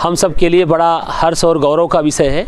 हम सब के लिए बड़ा हर्ष और गौरव का विषय है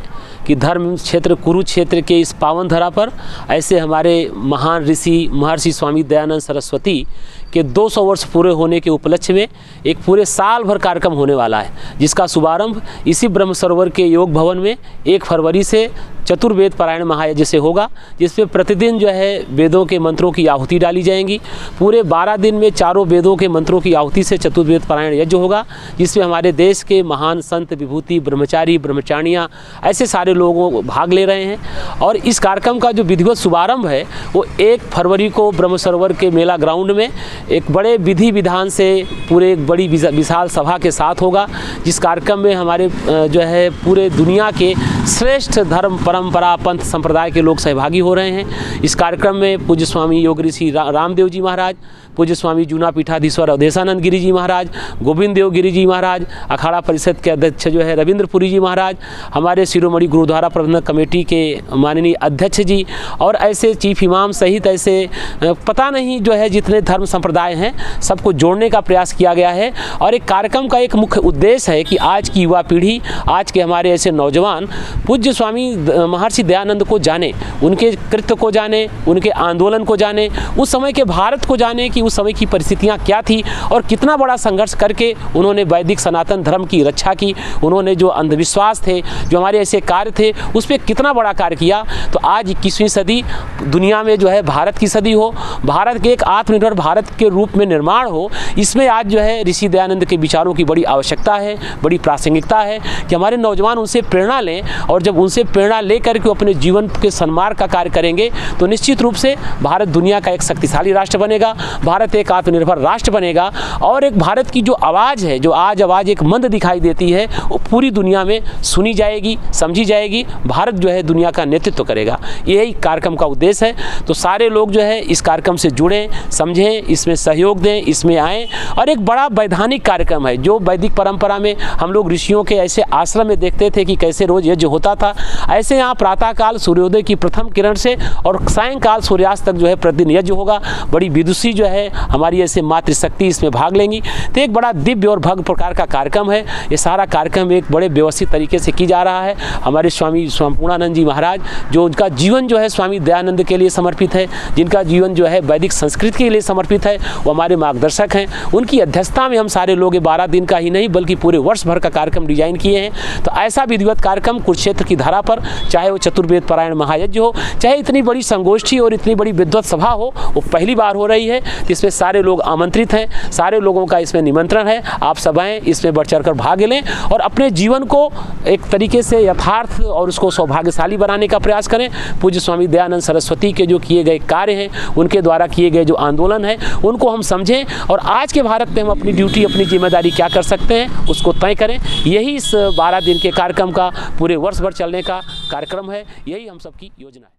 कि धर्म क्षेत्र कुरुक्षेत्र के इस पावन धरा पर ऐसे हमारे महान ऋषि महर्षि स्वामी दयानंद सरस्वती के 200 वर्ष पूरे होने के उपलक्ष्य में एक पूरे साल भर कार्यक्रम होने वाला है, जिसका शुभारंभ इसी ब्रह्म सरोवर के योग भवन में 1 फरवरी से चतुर्वेद पारायण महायज्ञ से होगा, जिसमें प्रतिदिन जो है वेदों के मंत्रों की आहुति डाली जाएंगी। पूरे 12 दिन में चारों वेदों के मंत्रों की आहुति से चतुर्वेद पारायण यज्ञ होगा, जिसमें हमारे देश के महान संत विभूति ब्रह्मचारी ब्रह्मचारियाँ ऐसे सारे लोग भाग ले रहे हैं। और इस कार्यक्रम का जो विधिवत शुभारंभ है वो 1 फरवरी को ब्रह्म सरोवर के मेला ग्राउंड में एक बड़े विधि विधान से पूरे एक बड़ी विशाल सभा के साथ होगा, जिस कार्यक्रम में हमारे जो है पूरे दुनिया के श्रेष्ठ धर्म परंपरा पंथ संप्रदाय के लोग सहभागी हो रहे हैं। इस कार्यक्रम में पूज्य स्वामी योग ऋषि रामदेव जी महाराज, पूज्य स्वामी जूना पीठाधीश्वर अवधेशानंद गिरी जी महाराज, गोविंद देव गिरी जी महाराज, अखाड़ा परिषद के अध्यक्ष जो है रविंद्रपुरी जी महाराज, हमारे शिरोमणि गुरुद्वारा प्रबंधक कमेटी के माननीय अध्यक्ष जी और ऐसे चीफ इमाम सहित ऐसे पता नहीं जो है जितने धर्म संप्रदाय हैं सबको जोड़ने का प्रयास किया गया है। और एक कार्यक्रम का एक मुख्य उद्देश्य है कि आज की युवा पीढ़ी, आज के हमारे ऐसे नौजवान पूज्य स्वामी महर्षि दयानंद को जाने, उनके कृत्य को जाने, उनके आंदोलन को जाने, उस समय के भारत को जाने कि उस समय की परिस्थितियां क्या थी और कितना बड़ा संघर्ष करके उन्होंने वैदिक सनातन धर्म की रक्षा की। उन्होंने जो अंधविश्वास थे, जो हमारे ऐसे कार्य थे, उस पर कितना बड़ा कार्य किया। तो आज 21वीं सदी दुनिया में जो है भारत की सदी हो, भारत के एक आत्मनिर्भर भारत के रूप में निर्माण हो, इसमें आज जो है ऋषि दयानंद के विचारों की बड़ी आवश्यकता है, बड़ी प्रासंगिकता है कि हमारे नौजवान उनसे प्रेरणा लें। और जब उनसे प्रेरणा लेकर के अपने जीवन के सन्मार्ग का कार्य करेंगे तो निश्चित रूप से भारत दुनिया का एक शक्तिशाली राष्ट्र बनेगा, भारत एक आत्मनिर्भर राष्ट्र बनेगा। और एक भारत की जो आवाज़ है, जो आज आवाज़ एक मंद दिखाई देती है, वो पूरी दुनिया में सुनी जाएगी, समझी जाएगी। भारत जो है दुनिया का नेतृत्व करेगा। यही कार्यक्रम का उद्देश्य है। तो सारे लोग जो है इस कार्यक्रम से जुड़ें, समझें, इसमें सहयोग दें, इसमें आएँ। और एक बड़ा वैधानिक कार्यक्रम है जो वैदिक परंपरा में हम लोग ऋषियों के ऐसे आश्रम में देखते थे कि कैसे रोज यज्ञ होता था, ऐसे यहाँ प्रातःकाल सूर्योदय की प्रथम किरण से और सायंकाल सूर्यास्त तक जो है प्रतिदिन यज्ञ होगा। बड़ी विदुषी जो है हमारी ऐसे मातृशक्ति इसमें भाग लेंगी। तो एक बड़ा दिव्य और भव्य प्रकार का कार्यक्रम है। ये सारा कार्यक्रम एक बड़े व्यवस्थित तरीके से की जा रहा है। हमारे स्वामी पूर्णानंद जी महाराज, जो उनका जीवन जो है स्वामी दयानंद के लिए समर्पित है, जिनका जीवन जो है वैदिक संस्कृति के लिए समर्पित है, वो हमारे मार्गदर्शक हैं। उनकी अध्यक्षता में हम सारे लोग 12 दिन का ही नहीं बल्कि पूरे वर्ष भर का कार्यक्रम डिजाइन किए हैं। तो ऐसा विधिवत कार्यक्रम कुरुक्षेत्र की धारा पर, चाहे वो चतुर्वेद पारायण महायज्ञ हो, चाहे इतनी बड़ी संगोष्ठी और इतनी बड़ी विद्वत सभा हो, वो पहली बार हो रही है। इसमें सारे लोग आमंत्रित हैं, सारे लोगों का इसमें निमंत्रण है। आप सब आएं, इसमें बढ़ चढ़ कर भाग लें और अपने जीवन को एक तरीके से यथार्थ और उसको सौभाग्यशाली बनाने का प्रयास करें। पूज्य स्वामी दयानंद सरस्वती के जो किए गए कार्य हैं, उनके द्वारा किए गए जो आंदोलन है, उनको हम समझें और आज के भारत में हम अपनी ड्यूटी, अपनी जिम्मेदारी क्या कर सकते हैं उसको तय करें। यही इस 12 दिन के कार्यक्रम का पूरे वर्ष भर चलने का कार्यक्रम है। यही हम सबकी योजना है।